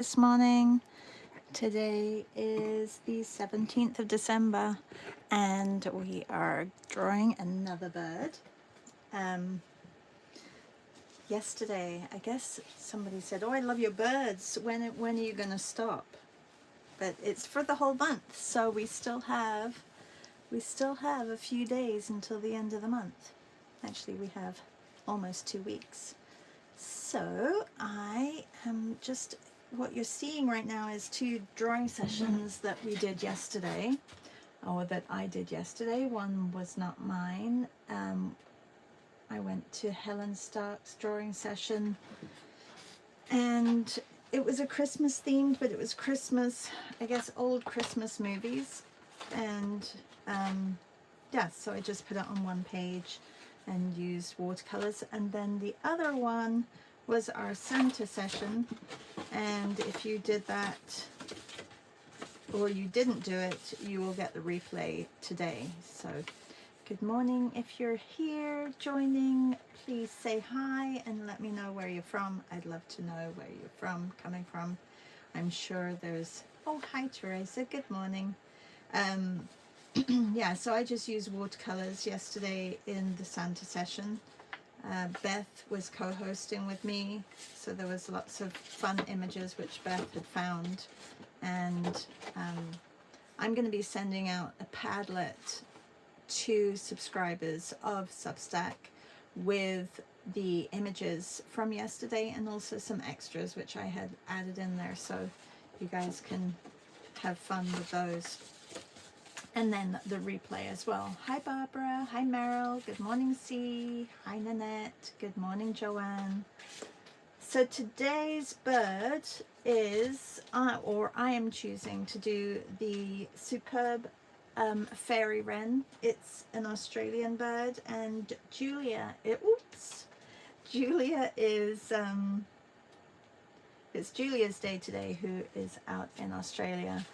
this morning. Today is the 17th of December and we are drawing another bird. Yesterday, I guess somebody said, "Oh, I love your birds. When are you going to stop?" But it's for the whole month, so we still have a few days until the end of the month. Actually, we have almost 2 weeks. So I am just, what you're seeing right now is 2 drawing sessions that we did yesterday, or that I did yesterday. One was not mine. I went to Helen Stark's drawing session, and it was a Christmas themed, but it was Christmas, I guess, old Christmas movies. And yeah, so I just put it on one page and used watercolors. And then the other one was our Santa session, and if you did that or you didn't do it, you will get the replay today. So good morning. If you're here joining, please say hi and let me know where you're from. I'd love to know where you're coming from. I'm sure there's, oh, hi Teresa, good morning. Yeah, so I just used watercolors yesterday in the Santa session. Beth was co-hosting with me, so there was lots of fun images which Beth had found, and I'm going to be sending out a Padlet to subscribers of Substack with the images from yesterday and also some extras which I had added in there, so you guys can have fun with those. And then the replay as well. Hi Barbara, hi Meryl, good morning C, hi Nanette, good morning Joanne. So today's bird is, or I am choosing to do the superb fairy wren. It's an Australian bird, and Julia is, it's Julia's day today, who is out in Australia.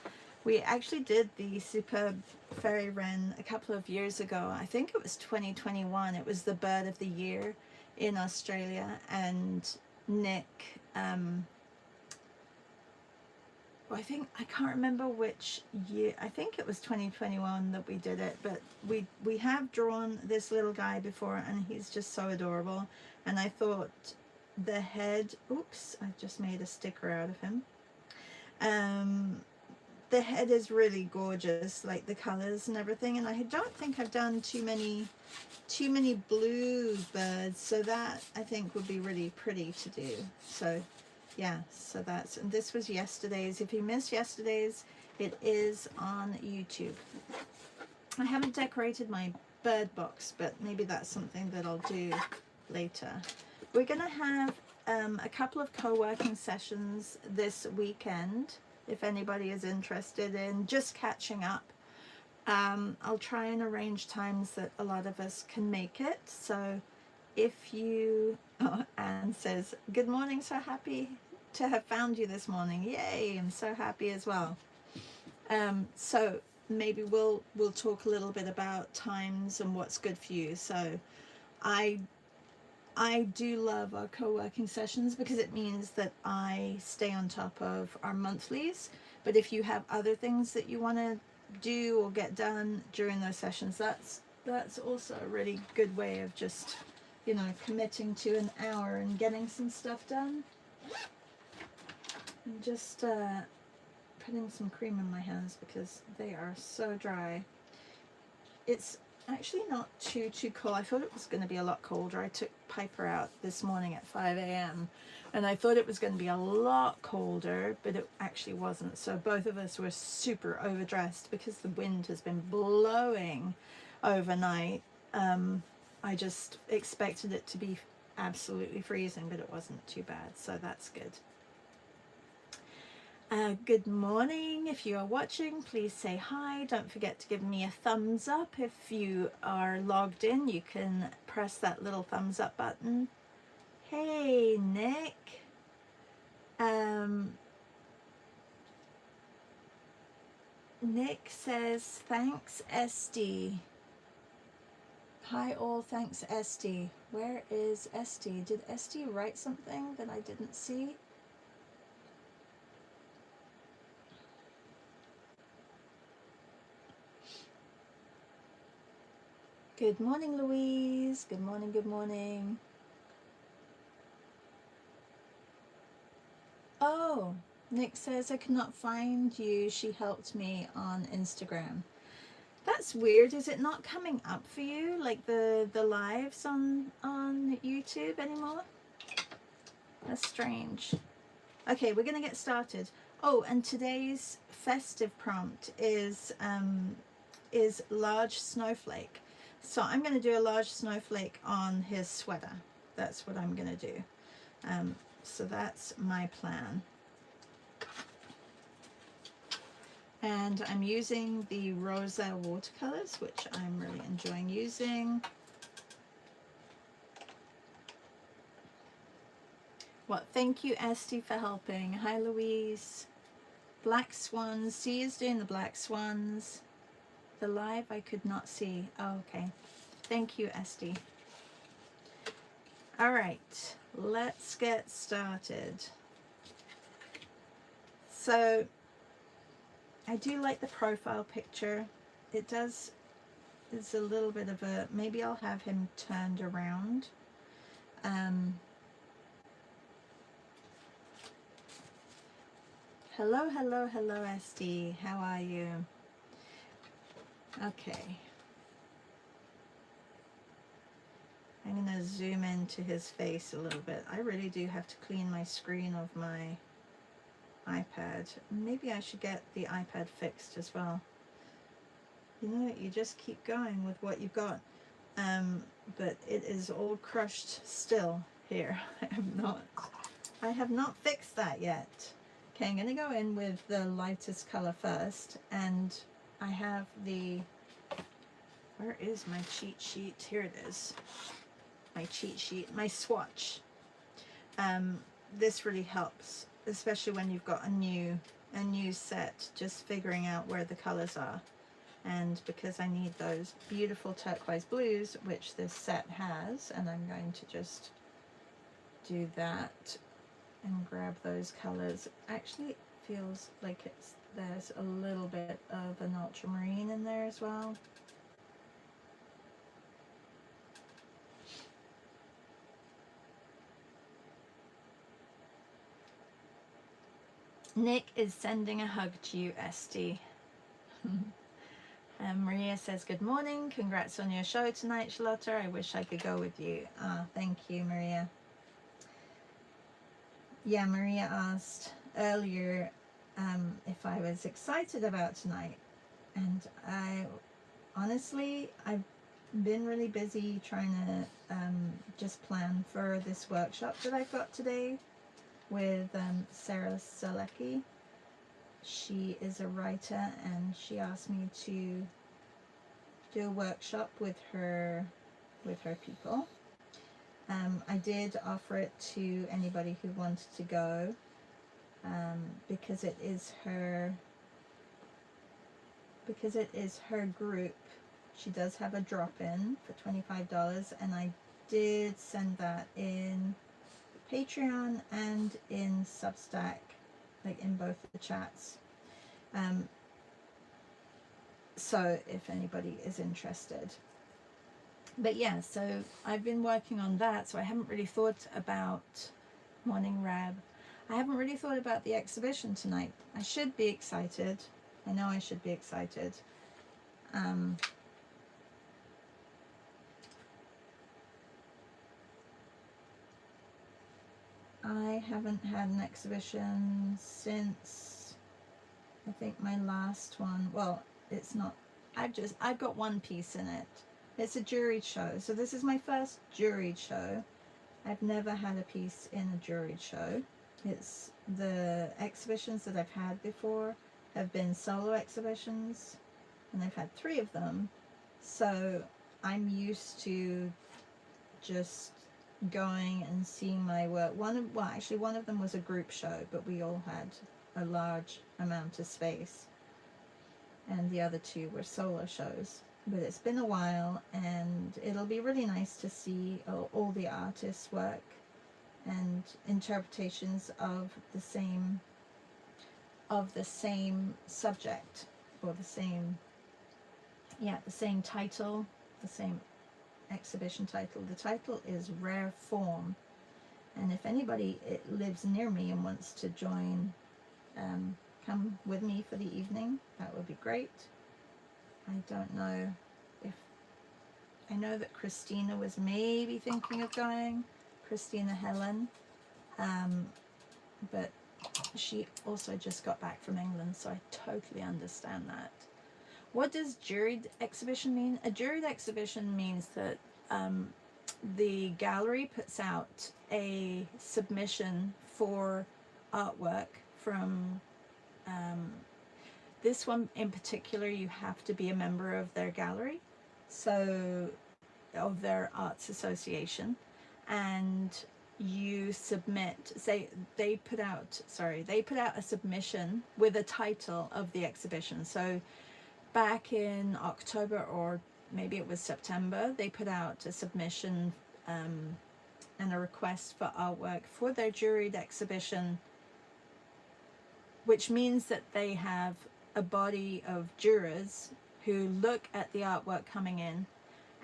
We actually did the superb fairy wren a couple of years ago. I think it was 2021. It was the bird of the year in Australia, and Nick, I can't remember which year. I think it was 2021 that we did it, but we have drawn this little guy before, and he's just so adorable. And I thought the head, oops, I just made a sticker out of him. The head is really gorgeous, like the colors and everything, and I don't think I've done too many blue birds, so that I think would be really pretty to do. So yeah, so that's, and this was yesterday's. If you missed yesterday's, it is on YouTube. I haven't decorated my bird box, but maybe that's something that I'll do later. We're gonna have a couple of co-working sessions this weekend, if anybody is interested in just catching up. I'll try and arrange times that a lot of us can make it. So if you, oh, Anne says, good morning, so happy to have found you this morning. Yay, I'm so happy as well. So maybe we'll talk a little bit about times and what's good for you. So I do love our co-working sessions because it means that I stay on top of our monthlies. But if you have other things that you want to do or get done during those sessions, that's also a really good way of just, you know, committing to an hour and getting some stuff done. And just putting some cream in my hands because they are so dry. It's actually not too cold. I thought it was going to be a lot colder. I took Piper out this morning at 5 a.m. and I thought it was going to be a lot colder, but it actually wasn't. So both of us were super overdressed because the wind has been blowing overnight. I just expected it to be absolutely freezing, but it wasn't too bad, so that's good. Good morning. If you are watching, please say hi. Don't forget to give me a thumbs up. If you are logged in, you can press that little thumbs up button. Hey, Nick. Nick says, thanks, Esty. Hi all, thanks, Esty. Where is Esty? Did Esty write something that I didn't see? Good morning, Louise. Good morning, good morning. Oh, Nick says I cannot find you. She helped me on Instagram. That's weird. Is it not coming up for you, like the lives on YouTube anymore? That's strange. Okay, we're gonna get started. Oh, and today's festive prompt is large snowflake. So I'm gonna do a large snowflake on his sweater. That's what I'm gonna do. So that's my plan. And I'm using the Rosa watercolors, which I'm really enjoying using. Well, thank you, Esty, for helping. Hi, Louise. Black swans. C is doing the black swans. The live I could not see. Oh, okay. Thank you, Esty. All right, let's get started. So I do like the profile picture. It does, it's a little bit of a, maybe I'll have him turned around. Hello, hello, hello, SD. How are you? Okay. I'm going to zoom into his face a little bit. I really do have to clean my screen of my iPad. Maybe I should get the iPad fixed as well. You know, you just keep going with what you've got. But it is all crushed still here. I have not fixed that yet. Okay, I'm going to go in with the lightest color first, and I have the, where is my cheat sheet? Here it is. My cheat sheet, my swatch. This really helps, especially when you've got a new set, just figuring out where the colors are. And because I need those beautiful turquoise blues, which this set has, and I'm going to just do that and grab those colors. Actually, it feels like there's a little bit of an ultramarine in there as well. Nick is sending a hug to you, Esty. Maria says, good morning. Congrats on your show tonight, Charlotte. I wish I could go with you. Thank you, Maria. Yeah, Maria asked earlier if I was excited about tonight. And honestly, I've been really busy trying to just plan for this workshop that I've got today with Sarah Selecki. She is a writer, and she asked me to do a workshop with her people. I did offer it to anybody who wanted to go, because it is her group. She does have a drop-in for $25, and I did send that in Patreon and in Substack, like in both the chats. So if anybody is interested. But yeah, so I've been working on that, so I haven't really thought about Morning Rab. I haven't really thought about the exhibition tonight. I should be excited. I know I should be excited. I haven't had an exhibition since, I think my last one, well, it's not, I've got one piece in it. It's a juried show. So this is my first juried show. I've never had a piece in a juried show. It's the exhibitions that I've had before have been solo exhibitions, and I've had 3 of them. So I'm used to just going and seeing my work. One of them was a group show, but we all had a large amount of space, and the other 2 were solo shows. But it's been a while, and it'll be really nice to see all the artists' work and interpretations of the same subject, or the same title. the same exhibition title. The title is Rare Form, and if anybody lives near me and wants to join, come with me for the evening, that would be great. I don't know if, I know that Christina was maybe thinking of going, Christina Helen, but she also just got back from England, so I totally understand that. What does juried exhibition mean? A juried exhibition means that the gallery puts out a submission for artwork from this one in particular. You have to be a member of their gallery, so of their arts association, and you submit, say they put out a submission with a title of the exhibition. So back in October, or maybe it was September, they put out a submission and a request for artwork for their juried exhibition, which means that they have a body of jurors who look at the artwork coming in,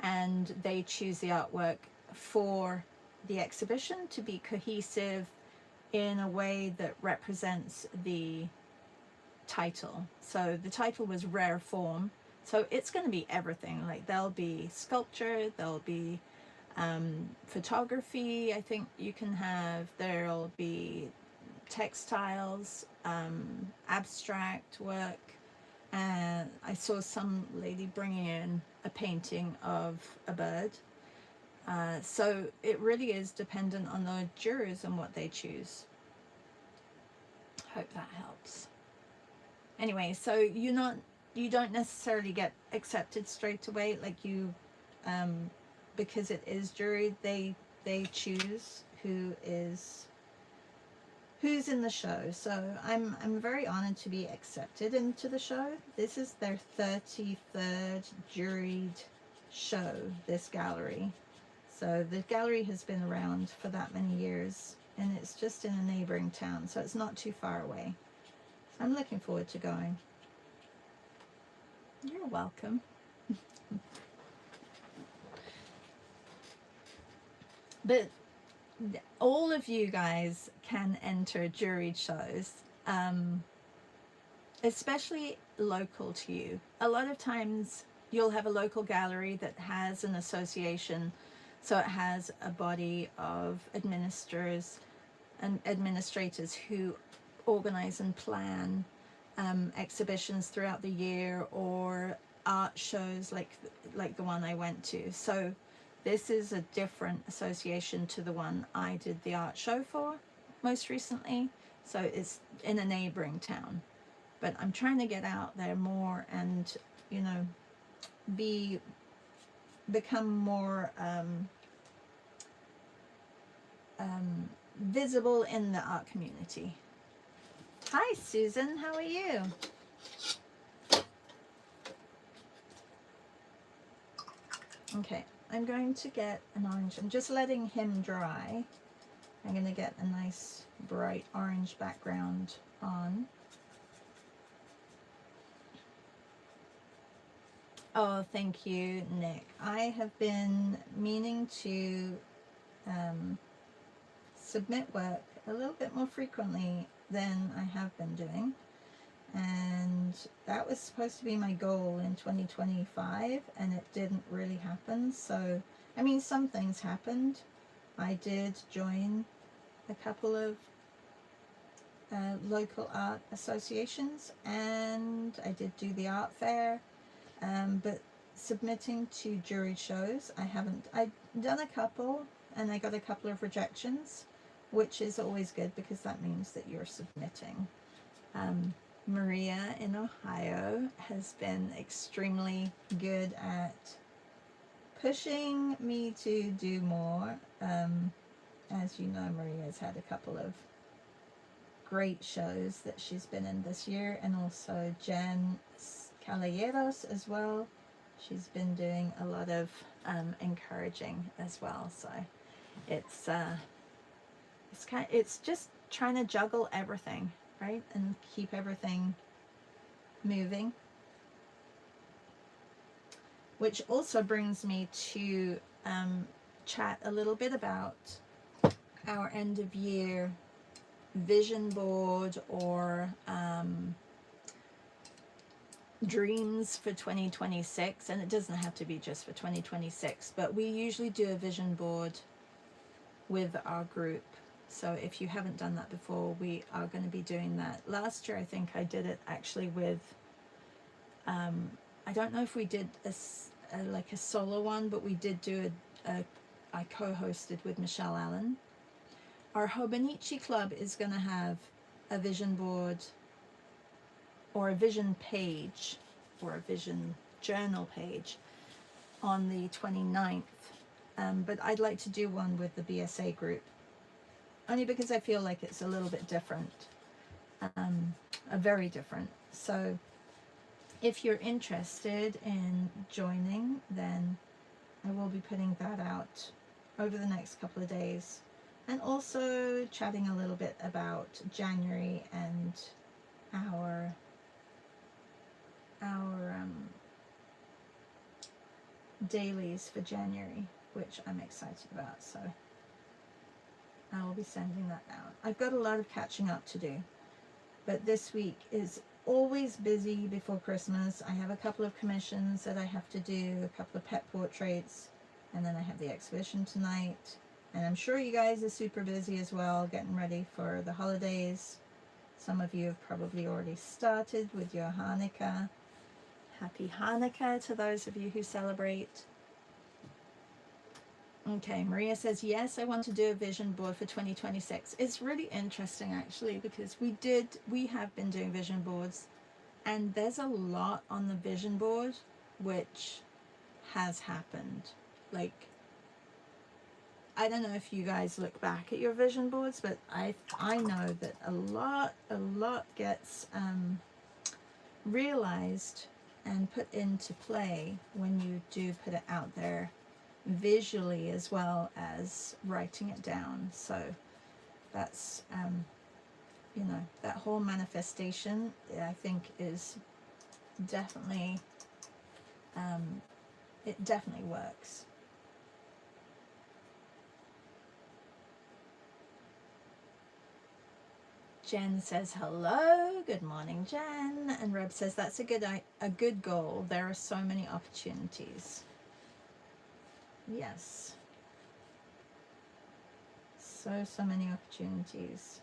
and they choose the artwork for the exhibition to be cohesive in a way that represents the title. So the title was Rare Form, so it's going to be everything. Like there'll be sculpture, there'll be photography, I think you can have, there'll be textiles, abstract work, and I saw some lady bringing in a painting of a bird. So it really is dependent on the jurors and what they choose. Hope that helps. Anyway, so you don't necessarily get accepted straight away, like you, because it is juried, they choose who's in the show. So I'm very honored to be accepted into the show. This is their 33rd juried show, this gallery. So the gallery has been around for that many years, and it's just in a neighboring town, so it's not too far away. So I'm looking forward to going. You're welcome. But all of you guys can enter juried shows, especially local to you. A lot of times you'll have a local gallery that has an association, so it has a body of administrators who organize and plan exhibitions throughout the year, or art shows like the one I went to. So this is a different association to the one I did the art show for most recently. So it's in a neighboring town. But I'm trying to get out there more and, you know, become more visible in the art community. Hi Susan, how are you? Okay, I'm going to get an orange. I'm just letting him dry. I'm going to get a nice bright orange background on. Oh, thank you, Nick. I have been meaning to submit work a little bit more frequently than I have been doing. And that was supposed to be my goal in 2025, and it didn't really happen. So, I mean, some things happened. I did join a couple of local art associations, and I did do the art fair, but submitting to jury shows, I've done a couple, and I got a couple of rejections, which is always good because that means that you're submitting. Maria in Ohio has been extremely good at pushing me to do more. As you know, Maria's had a couple of great shows that she's been in this year, and also Jen Caballeros as well. She's been doing a lot of encouraging as well. So it's just trying to juggle everything, right, and keep everything moving. which also brings me to chat a little bit about our end of year vision board or dreams for 2026. And it doesn't have to be just for 2026, but we usually do a vision board with our group. So if you haven't done that before, we are going to be doing that. Last year I think I did it actually with I don't know if we did like a solo one, but we did do I co-hosted with Michelle Allen. Our Hobonichi Club is going to have a vision board or a vision page or a vision journal page on the 29th. But I'd like to do one with the BSA group, only because I feel like it's a little bit different, very different. So if you're interested in joining, then I will be putting that out over the next couple of days, and also chatting a little bit about January and our dailies for January, which I'm excited about. So I will be sending that out. I've got a lot of catching up to do, but this week is always busy before Christmas. I have a couple of commissions that I have to do, a couple of pet portraits, and then I have the exhibition tonight. And I'm sure you guys are super busy as well, getting ready for the holidays. Some of you have probably already started with your Hanukkah. Happy Hanukkah to those of you who celebrate. Okay, Maria says, yes, I want to do a vision board for 2026. It's really interesting actually, because we have been doing vision boards, and there's a lot on the vision board which has happened. Like, I don't know if you guys look back at your vision boards, but I know that a lot gets realized and put into play when you do put it out there visually as well as writing it down. So that's you know, that whole manifestation, I think, is definitely it definitely works. Jen says hello, good morning, Jen. And Reb says that's a good goal. There are so many opportunities. Yes, so many opportunities.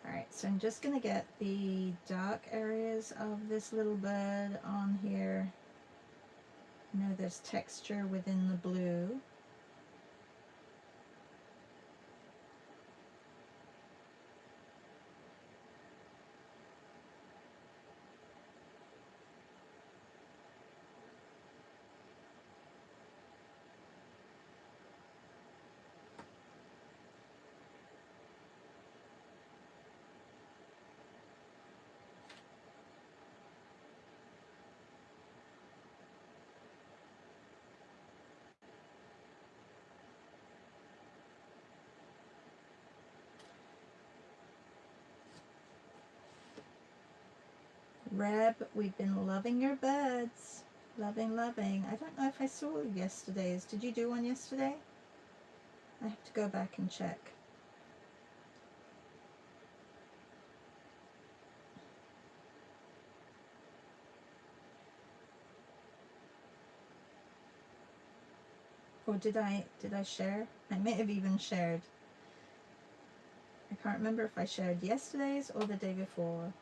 Alright, so I'm just going to get the dark areas of this little bird on here. You know, there's texture within the blue. Reb, we've been loving your birds. Loving. I don't know if I saw yesterday's. Did you do one yesterday? I have to go back and check. Or did I share? I may have even shared. I can't remember if I shared yesterday's or the day before.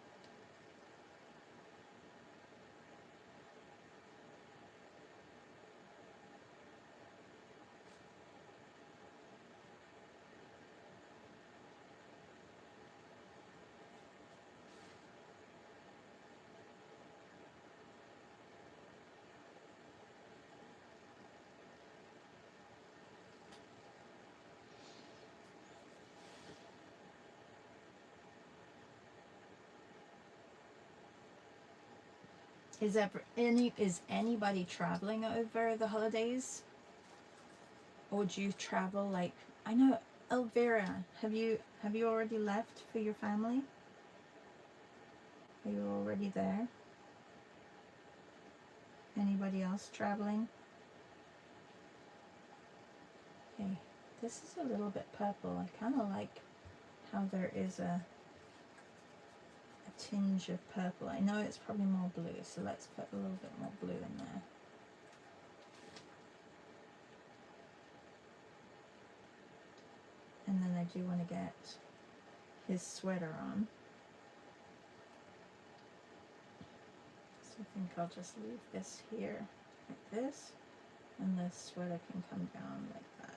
Is anybody traveling over the holidays? Or do you travel, like, I know Elvira, have you already left for your family? Are you already there? Anybody else traveling? Okay, this is a little bit purple. I kind of like how there is a tinge of purple. I know it's probably more blue, so let's put a little bit more blue in there. And then I do want to get his sweater on. So I think I'll just leave this here like this, and this sweater can come down like that.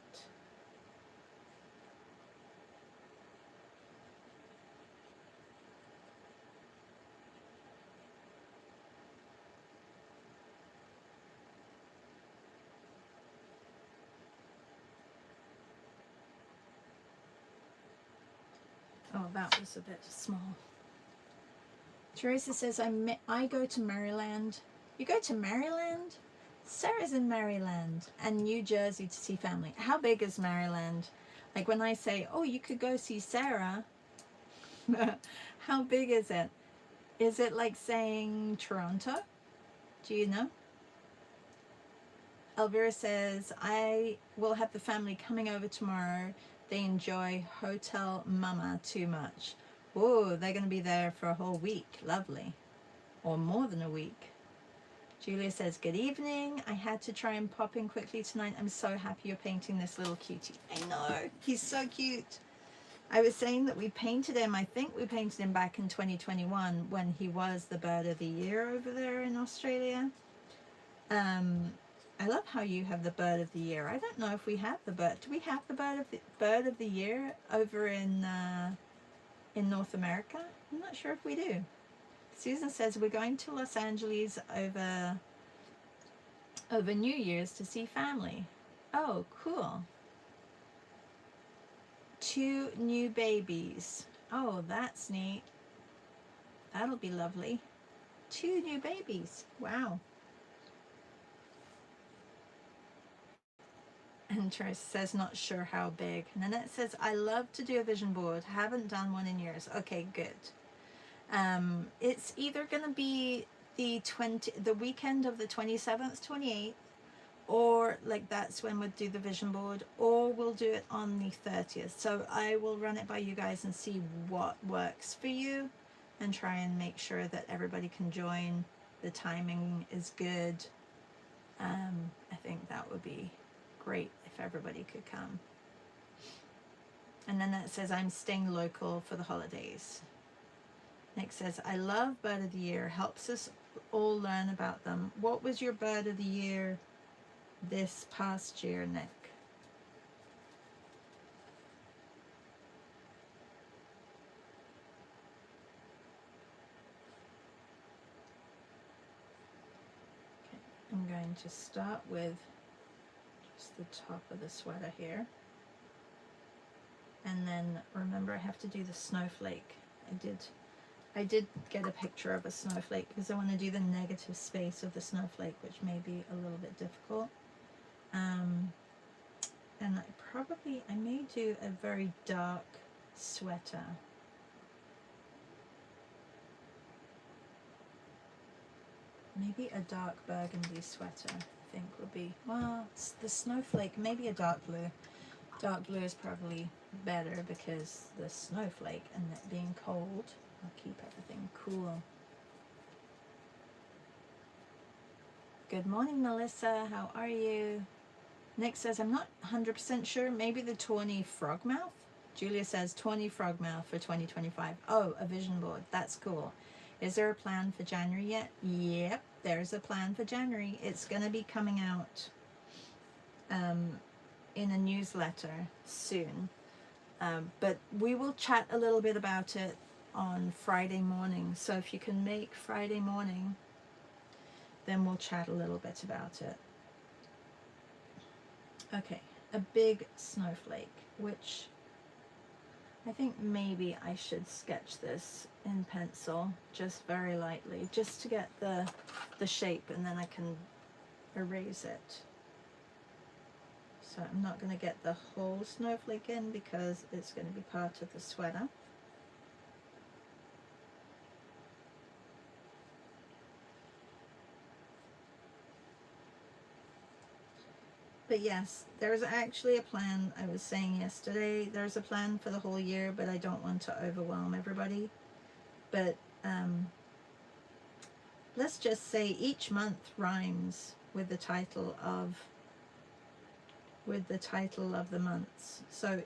Oh, that was a bit small. Teresa says, I go to Maryland. You go to Maryland? Sarah's in Maryland and New Jersey to see family. How big is Maryland? Like when I say, oh, you could go see Sarah, how big is it? Is it like saying Toronto? Do you know? Elvira says, I will have the family coming over tomorrow. They enjoy Hotel Mama too much. Oh, they're going to be there for a whole week. Lovely. Or more than a week. Julia says, good evening. I had to try and pop in quickly tonight. I'm so happy you're painting this little cutie. I know. He's so cute. I was saying that we painted him. I think we painted him back in 2021 when he was the bird of the year over there in Australia. I love how you have the bird of the year. I don't know if we have the bird. Do we have the bird of the year over in North America? I'm not sure if we do. Susan says we're going to Los Angeles over New Year's to see family. Oh, cool. 2 new babies. Oh, that's neat. That'll be lovely. 2 new babies. Wow. And Trace says, not sure how big. Nanette says, I love to do a vision board. Haven't done one in years. Okay, good. It's either going to be the weekend of the 27th, 28th, or like that's when we'll do the vision board, or we'll do it on the 30th. So I will run it by you guys and see what works for you and try and make sure that everybody can join. The timing is good. I think that would be great if everybody could come. And then it says, I'm staying local for the holidays. Nick says, I love Bird of the Year. Helps us all learn about them. What was your Bird of the Year this past year, Nick? Okay, I'm going to start with just the top of the sweater here. And then remember, I have to do the snowflake. I did get a picture of a snowflake because I want to do the negative space of the snowflake, which may be a little bit difficult. And I may do a very dark sweater. Maybe a dark burgundy sweater, I think would be, well, it's the snowflake, maybe a dark blue. Dark blue is probably better because the snowflake and it being cold, I'll keep everything cool. Good morning, Melissa. How are you? Nick says, I'm not 100% sure. Maybe the tawny frogmouth? Julia says, tawny frogmouth for 2025. Oh, a vision board. That's cool. Is there a plan for January yet? Yep, there's a plan for January. It's going to be coming out in a newsletter soon. But we will chat a little bit about it on Friday morning. So if you can make Friday morning, then we'll chat a little bit about it. Okay, a big snowflake, which I think maybe I should sketch this in pencil just very lightly, just to get the shape, and then I can erase it. So I'm not going to get the whole snowflake in because it's going to be part of the sweater. But yes, there's actually a plan. I was saying yesterday, there's a plan for the whole year, but I don't want to overwhelm everybody. But let's just say each month rhymes with the title of the months. So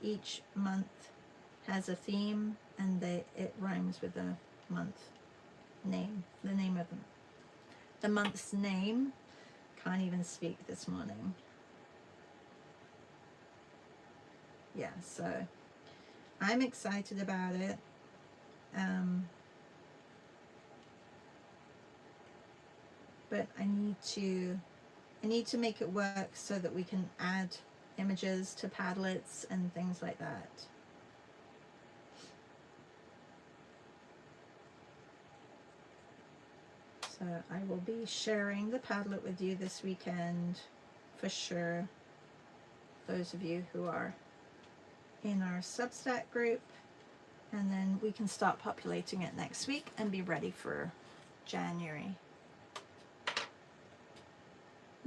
each month has a theme, and it rhymes with the month name, the name of the month's name. Can't even speak this morning. Yeah, so I'm excited about it. But I need to make it work so that we can add images to Padlets and things like that. So I will be sharing the Padlet with you this weekend for sure. Those of you who are in our Substack group, and then we can start populating it next week and be ready for January.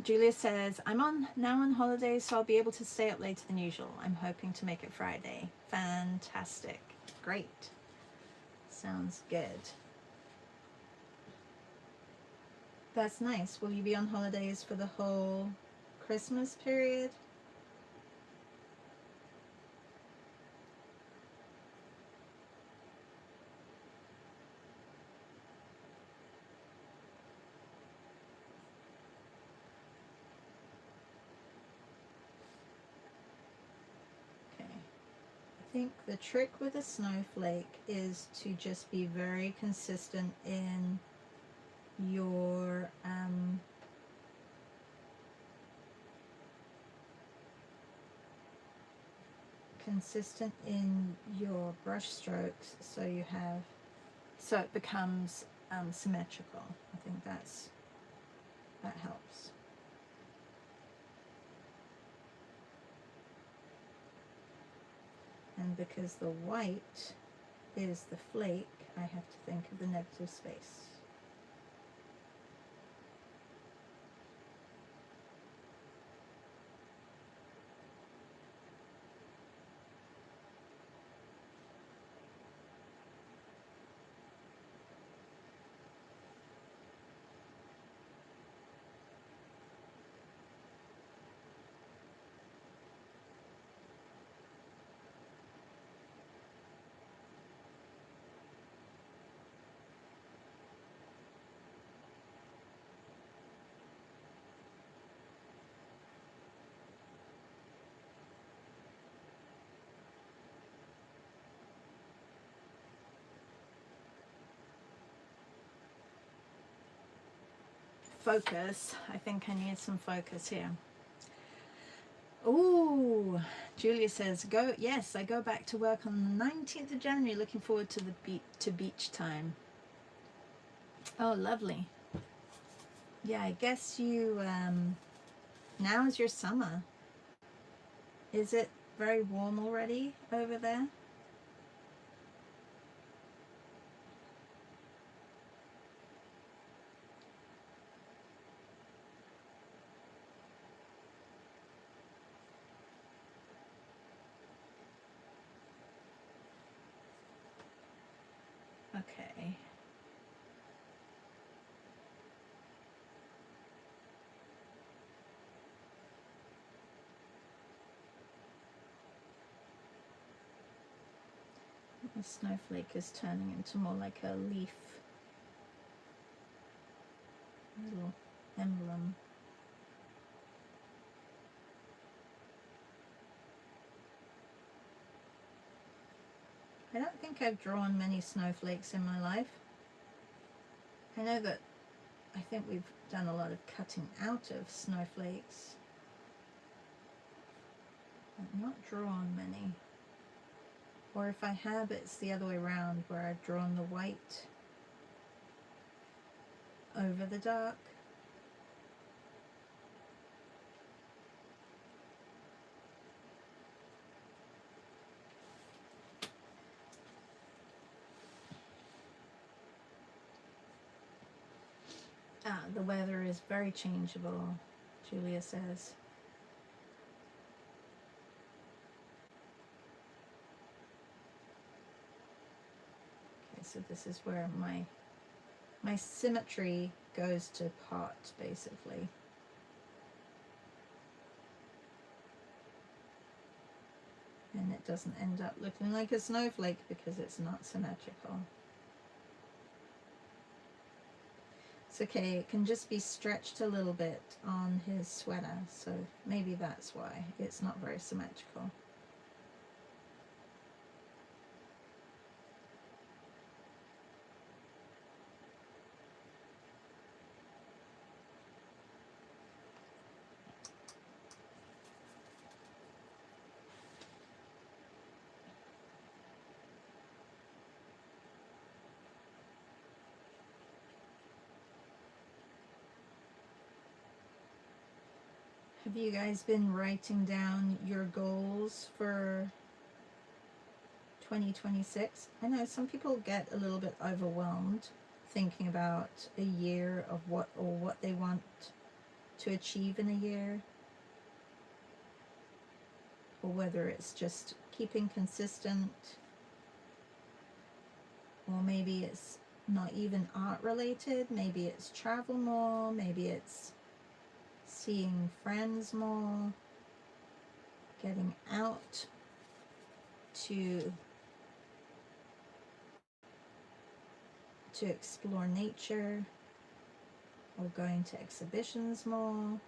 Julia says, I'm now on holiday, so I'll be able to stay up later than usual. I'm hoping to make it Friday. Fantastic. Great. Sounds good. That's nice. Will you be on holidays for the whole Christmas period? I think the trick with a snowflake is to just be very consistent in your brush strokes, so it becomes symmetrical. I think that helps. And because the white is the flake, I have to think of the negative space. Focus. I think I need some focus here. Oh, Julia says, yes, I go back to work on the 19th of January. Looking forward to the beach time. Oh, lovely. Yeah, I guess you, now is your summer. Is it very warm already over there? Okay. The snowflake is turning into more like a leaf. Little emblem. I don't think I've drawn many snowflakes in my life. I know that I think we've done a lot of cutting out of snowflakes. I've not drawn many. Or if I have, it's the other way around, where I've drawn the white over the dark. The weather is very changeable, Julia says. Okay, so this is where my symmetry goes to pot, basically. And it doesn't end up looking like a snowflake because it's not symmetrical. It's okay, it can just be stretched a little bit on his sweater, so maybe that's why it's not very symmetrical. Have you guys been writing down your goals for 2026? I know some people get a little bit overwhelmed thinking about a year of what they want to achieve in a year, or whether it's just keeping consistent, or maybe it's not even art related, maybe it's travel more, maybe it's seeing friends more, getting out to explore nature, or going to exhibitions more.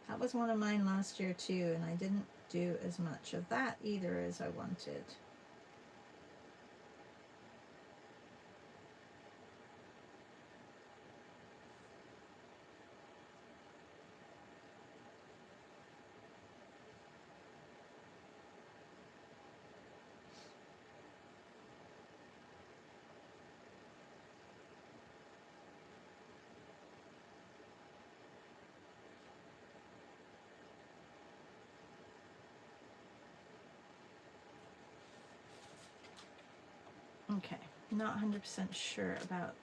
That was one of mine last year too, and I didn't do as much of that either as I wanted. Okay, not 100% sure about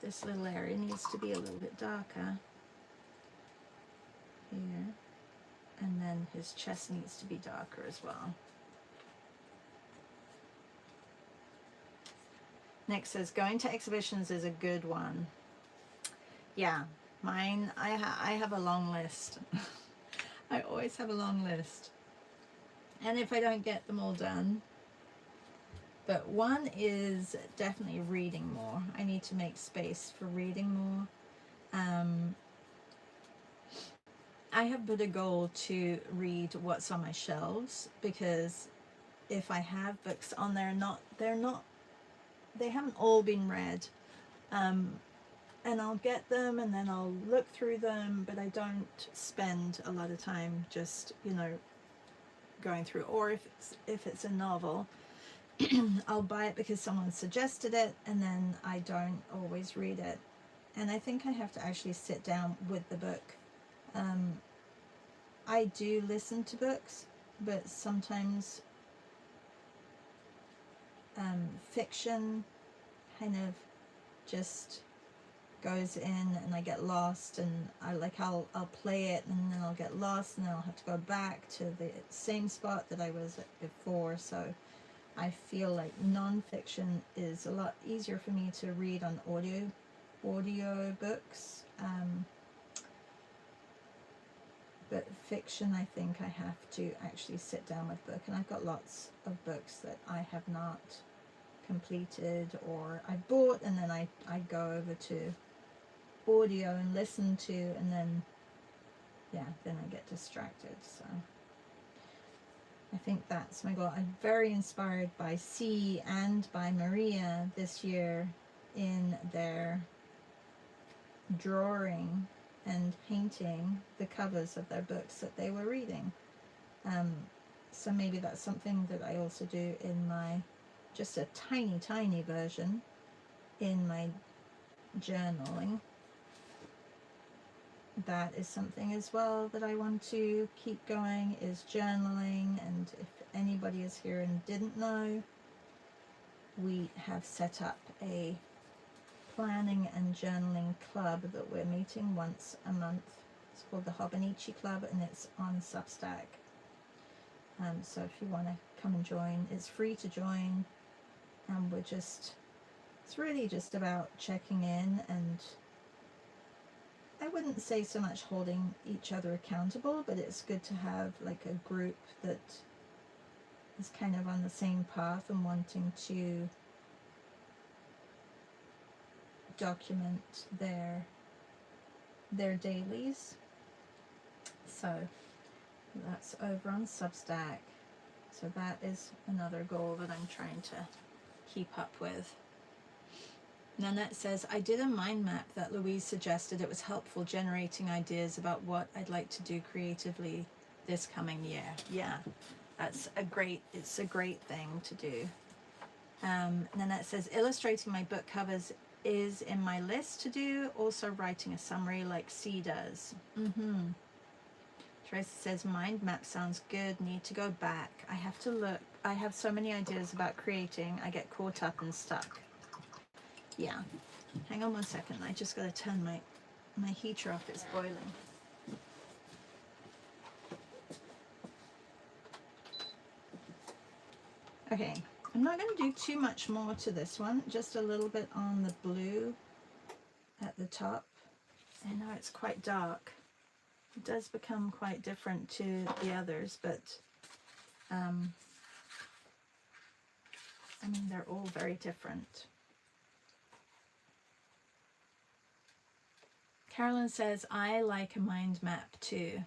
this little area. It needs to be a little bit darker here, and then his chest needs to be darker as well. Nick says going to exhibitions is a good one. Yeah, mine, I have a long list. I always have a long list, and if I don't get them all done, but one is definitely reading more. I need to make space for reading more. I have put a goal to read what's on my shelves, because if I have books on there, they haven't all been read, and I'll get them and then I'll look through them, but I don't spend a lot of time just, going through. Or if it's a novel, I'll buy it because someone suggested it, and then I don't always read it. And I think I have to actually sit down with the book. I do listen to books, but sometimes fiction kind of just goes in and I get lost, and I'll play it and then I'll get lost, and then I'll have to go back to the same spot that I was at before. So I feel like non-fiction is a lot easier for me to read on audio books, but fiction, I think I have to actually sit down with a book, and I've got lots of books that I have not completed, or I bought and then I go over to audio and listen to, and then I get distracted. So I think that's my goal. I'm very inspired by C and by Maria this year in their drawing and painting the covers of their books that they were reading. So maybe that's something that I also do in my, just a tiny version in my journaling. That is something as well that I want to keep going, is journaling. And if anybody is here and didn't know, we have set up a planning and journaling club that we're meeting once a month. It's called the Hobonichi Club, and it's on Substack. So if you want to come and join, it's free to join, and it's really just about checking in, and I wouldn't say so much holding each other accountable, but it's good to have like a group that is kind of on the same path and wanting to document their dailies. So that's over on Substack. So that is another goal that I'm trying to keep up with. Nanette says, I did a mind map that Louise suggested. It was helpful generating ideas about what I'd like to do creatively this coming year. Yeah, it's a great thing to do. Nanette says, illustrating my book covers is in my list to do. Also writing a summary like C does. Teresa says, mind map sounds good. Need to go back. I have to look. I have so many ideas about creating. I get caught up and stuck. Yeah. Hang on one second. I just got to turn my heater off. It's boiling. Okay. I'm not going to do too much more to this one. Just a little bit on the blue at the top. I know it's quite dark. It does become quite different to the others, but I mean, they're all very different. Carolyn says, I like a mind map too.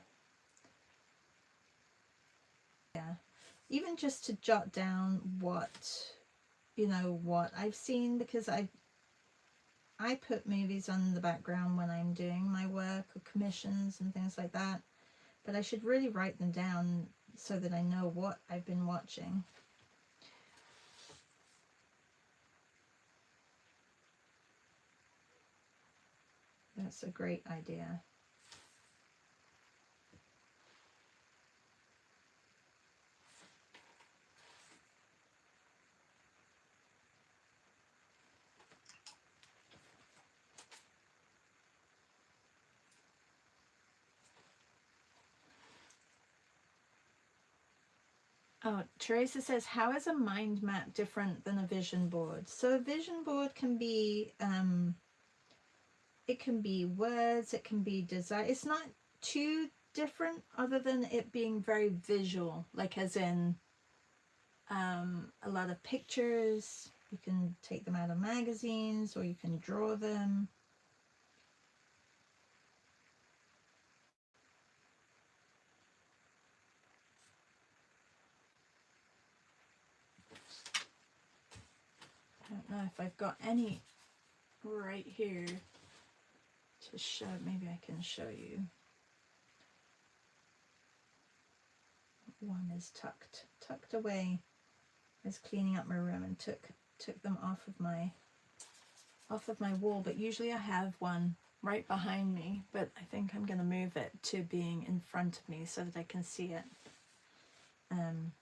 Yeah. Even just to jot down what I've seen, because I put movies on the background when I'm doing my work or commissions and things like that. But I should really write them down so that I know what I've been watching. That's a great idea. Oh, Teresa says, how is a mind map different than a vision board? So a vision board can be, it can be words, it can be design. It's not too different other than it being very visual, like as in a lot of pictures. You can take them out of magazines or you can draw them. I don't know if I've got any right here to show. Maybe I can show you. One is tucked away. I was cleaning up my room and took them off of my wall, but usually I have one right behind me, but I think I'm going to move it to being in front of me so that I can see it on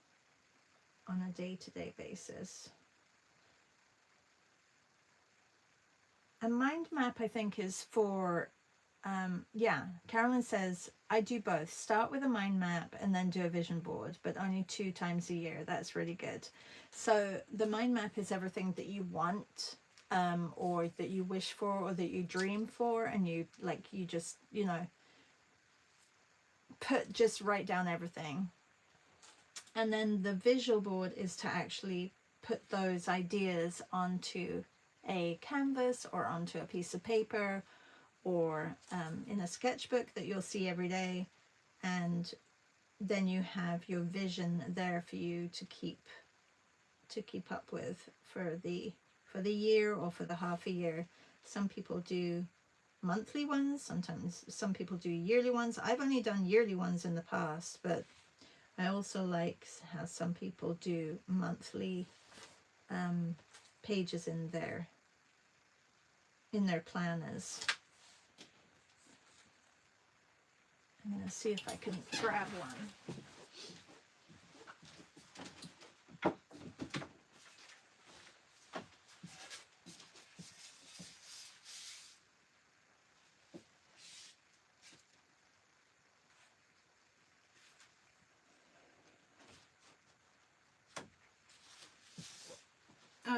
a day-to-day basis. A mind map, I think, is for yeah, Carolyn says, I do both. Start with a mind map and then do a vision board, but only 2 times a year. That's really good. So the mind map is everything that you want, or that you wish for, or that you dream for, and you just, just write down everything. And then the visual board is to actually put those ideas onto a canvas or onto a piece of paper, or in a sketchbook that you'll see every day, and then you have your vision there for you to keep up with for the year or for the half a year. Some people do monthly ones, sometimes some people do yearly ones. I've only done yearly ones in the past, but I also like how some people do monthly pages in their planners. I'm going to see if I can grab one.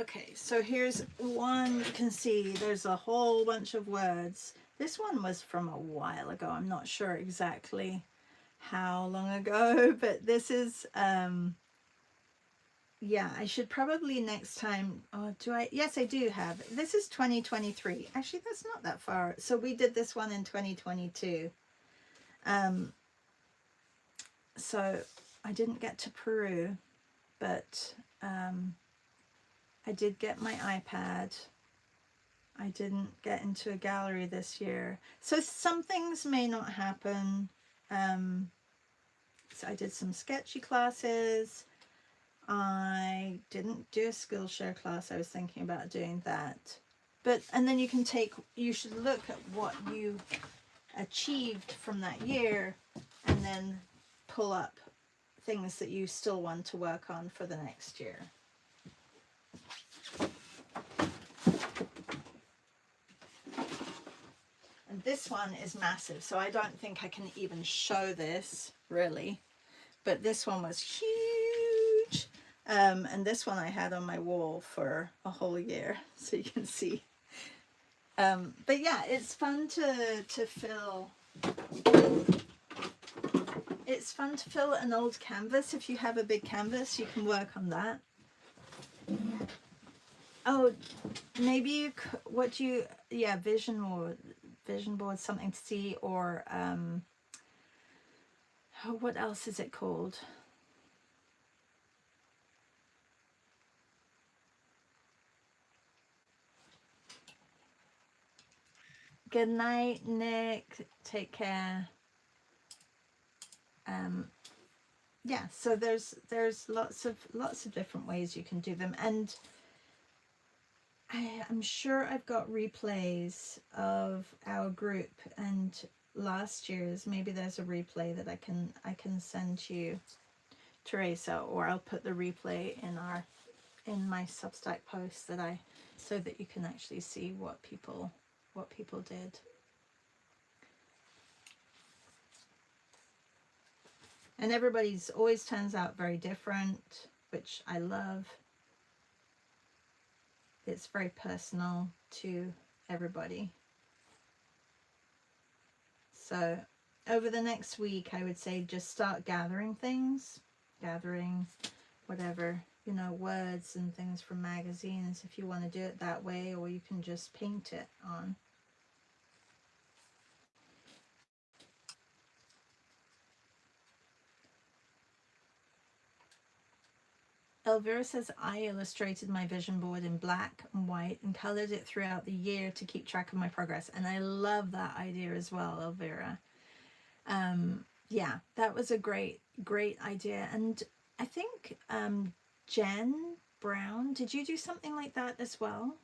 Okay, so here's one. You can see there's a whole bunch of words. This one was from a while ago. I'm not sure exactly how long ago, but this is yeah, I should probably next time. Oh, do I? Yes, I do have. This is 2023. Actually, that's not that far. So we did this one in 2022. So I didn't get to Peru, but I did get my iPad. I didn't get into a gallery this year. So some things may not happen. So I did some sketchy classes. I didn't do a Skillshare class. I was thinking about doing that. But, and then you should look at what you achieved from that year and then pull up things that you still want to work on for the next year. And this one is massive, so I don't think I can even show this really, but this one was huge. And this one I had on my wall for a whole year, so you can see. But yeah, it's fun to fill. It's fun to fill an old canvas. If you have a big canvas, you can work on that. Oh, maybe you could, yeah, vision board, something to see, or what else is it called? Good night, Nick. Take care. Yeah, so there's lots of different ways you can do them, and I'm sure I've got replays of our group and last year's. Maybe there's a replay that I can send you, Teresa, or I'll put the replay in my Substack post so that you can actually see what people did. And everybody's always turns out very different, which I love. It's very personal to everybody. So over the next week, I would say just start gathering things, whatever, words and things from magazines if you want to do it that way, or you can just paint it on. Elvira says, I illustrated my vision board in black and white and colored it throughout the year to keep track of my progress. And I love that idea as well, Elvira. Yeah, that was a great idea. And I think Jen Brown, did you do something like that as well?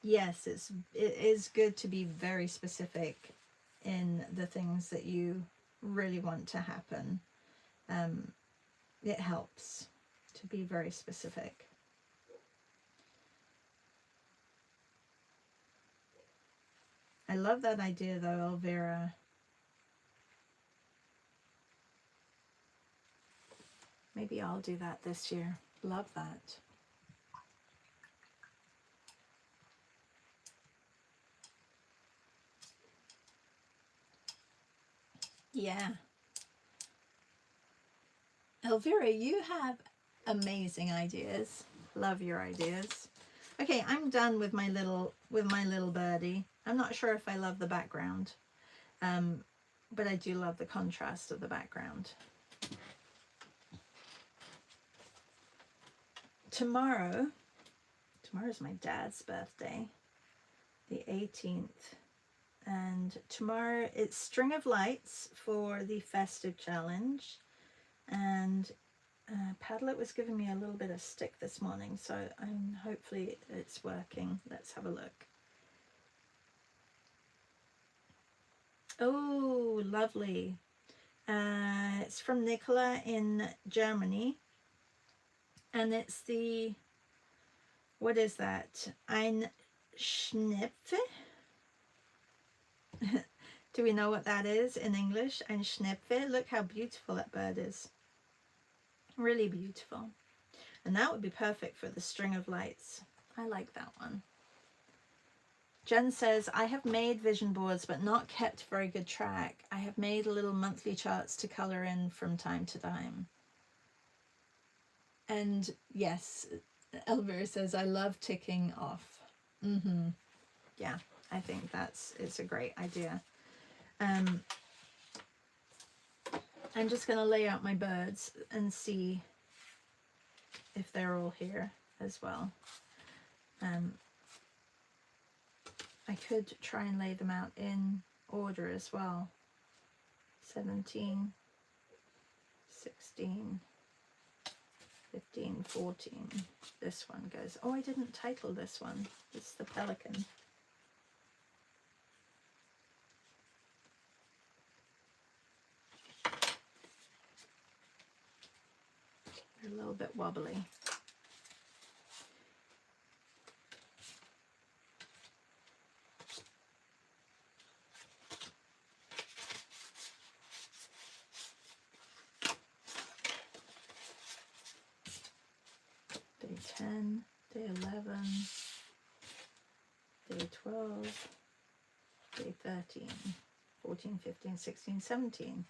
Yes, it is good to be very specific in the things that you really want to happen. It helps to be very specific. I love that idea though, Elvira. Maybe I'll do that this year. Love that. Yeah. Elvira, you have amazing ideas. Love your ideas. Okay, I'm done with my little birdie. I'm not sure if I love the background, but I do love the contrast of the background. Tomorrow's my dad's birthday, the 18th. And tomorrow it's String of Lights for the festive challenge. And Padlet was giving me a little bit of stick this morning, so hopefully it's working. Let's have a look. Oh, lovely. It's from Nicola in Germany. And it's the, what is that? Ein Schnepfe? Do we know what that is in English? Ein Schnepfe. Look how beautiful that bird is. Really beautiful. And that would be perfect for the string of lights. I like that one. Jen says, I have made vision boards, but not kept very good track. I have made little monthly charts to color in from time to time. And yes, Elvira says, I love ticking off. Yeah, I think it's a great idea. I'm just going to lay out my birds and see if they're all here as well. I could try and lay them out in order as well. 17, 16, 15, 14. This one goes. Oh, I didn't title this one. It's the pelican. They're a little bit wobbly. Day 10, day 11, day 12, day 13, 14, 15, 16, 17.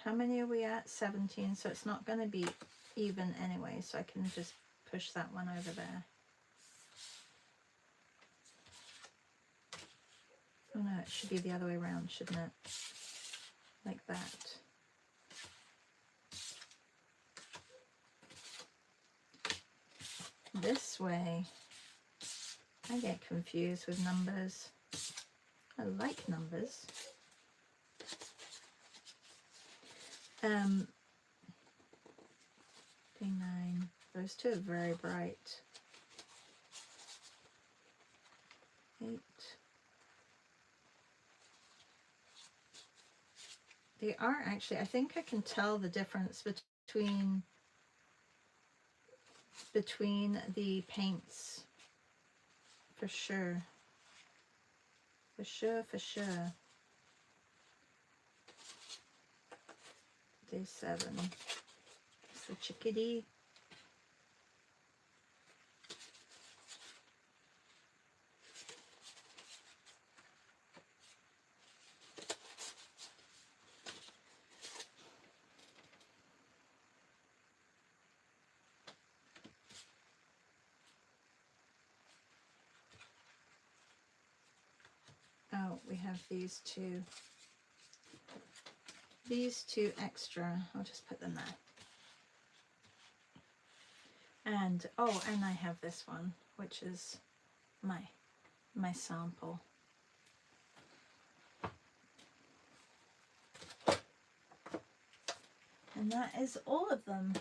How many are we at? 17, so it's not going to be even anyway, so I can just push that one over there. Oh no, it should be the other way around, shouldn't it? Like that. This way, I get confused with numbers. I like numbers. Day 9. Those two are very bright. 8. They are actually, I think I can tell the difference between the paints for sure. For sure. Day 7. It's the chickadee. Oh, we have these two. These two extra. I'll just put them there. And oh, and I have this one, which is my sample. And that is all of them.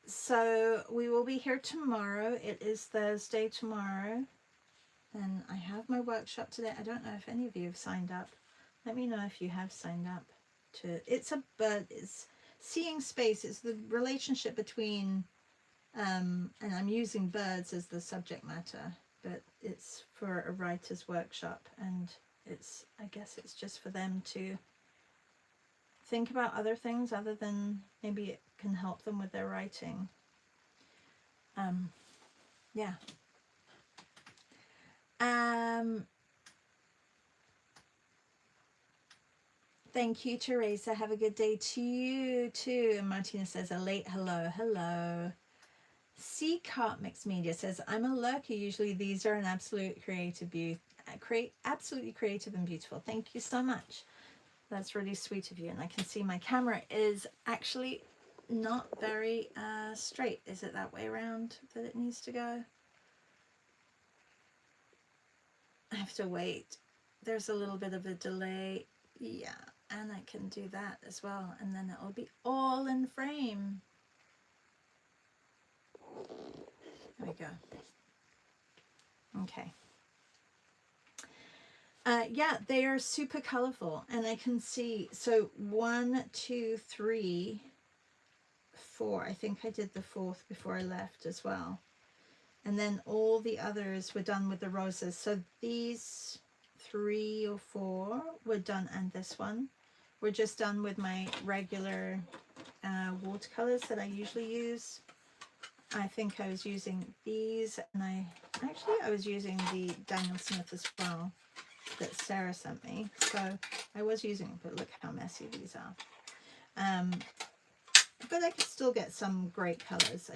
So we will be here tomorrow. It is Thursday tomorrow. And I have my workshop today. I don't know if any of you have signed up. Let me know if you have signed up to. It's seeing space. It's the relationship between, and I'm using birds as the subject matter, but it's for a writer's workshop, and I guess it's just for them to think about other things other than maybe it can help them with their writing. Yeah. Thank you, Teresa. Have a good day to you too. And Martina says a late hello. C Cart Mixed Media says, I'm a lurker. Usually these are an absolute absolutely creative and beautiful. Thank you so much. That's really sweet of you. And I can see my camera is actually not very straight. Is it that way around that it needs to go? I have to wait. There's a little bit of a delay. Yeah, and I can do that as well. And then it'll be all in frame. There we go. Okay. Yeah, they are super colorful, and I can see, so 1, 2, 3, 4. I think I did the 4th before I left as well. And then all the others were done with the roses. So these 3 or 4 were done, and this one were just done with my regular watercolors that I usually use. I think I was using these, and I was using the Daniel Smith as well that Sarah sent me. So I was using, but look how messy these are. But I could still get some great colors.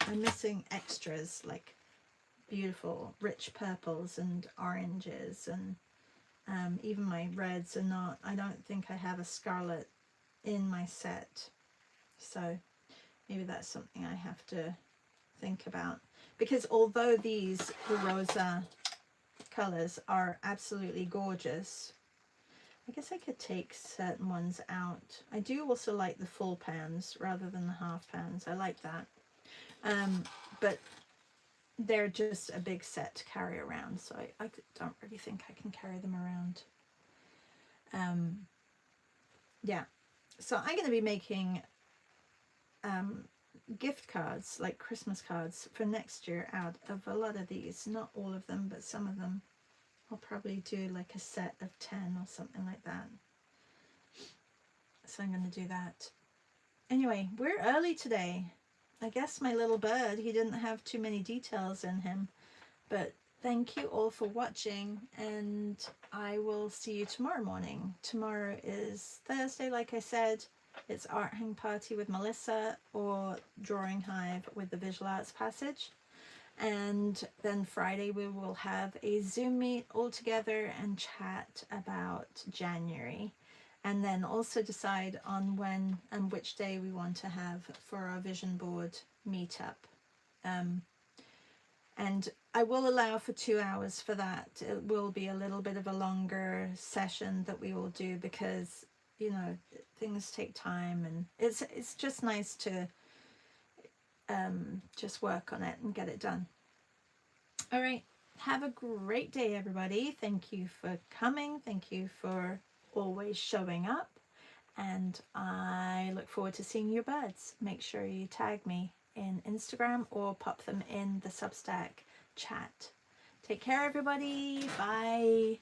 I'm missing extras like beautiful rich purples and oranges, and even my reds are not, I don't think I have a scarlet in my set. So maybe that's something I have to think about, because although the rosa colors are absolutely gorgeous, I guess I could take certain ones out. I do also like the full pans rather than the half pans. I like that. But they're just a big set to carry around, so I don't really think I can carry them around. Yeah, so I'm going to be making gift cards, like Christmas cards for next year, out of a lot of these. Not all of them, but some of them. I'll probably do like a set of 10 or something like that. So I'm going to do that. Anyway, we're early today. I guess my little bird, he didn't have too many details in him. But thank you all for watching, and I will see you tomorrow morning. Tomorrow is Thursday, like I said. It's Art Hang Party with Melissa, or Drawing Hive with the Visual Arts Passage. And then Friday we will have a Zoom meet all together and chat about January. And then also decide on when and which day we want to have for our vision board meetup. And I will allow for 2 hours for that. It will be a little bit of a longer session that we will do, because, you know, things take time, and it's just nice to just work on it and get it done. All right, have a great day, everybody. Thank you for coming. Thank you for always showing up, and I look forward to seeing your birds. Make sure you tag me in Instagram or pop them in the Substack chat. Take care, everybody. Bye.